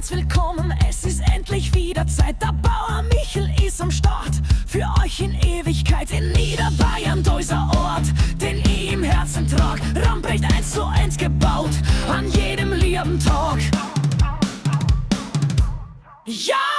herzlich willkommen, es ist endlich wieder Zeit. Der Bauer Michel ist am Start, für euch in Ewigkeit in Niederbayern, dieser Ort, den ich im Herzen trag. Ramprecht 1:1 gebaut, an jedem lieben Tag. Ja!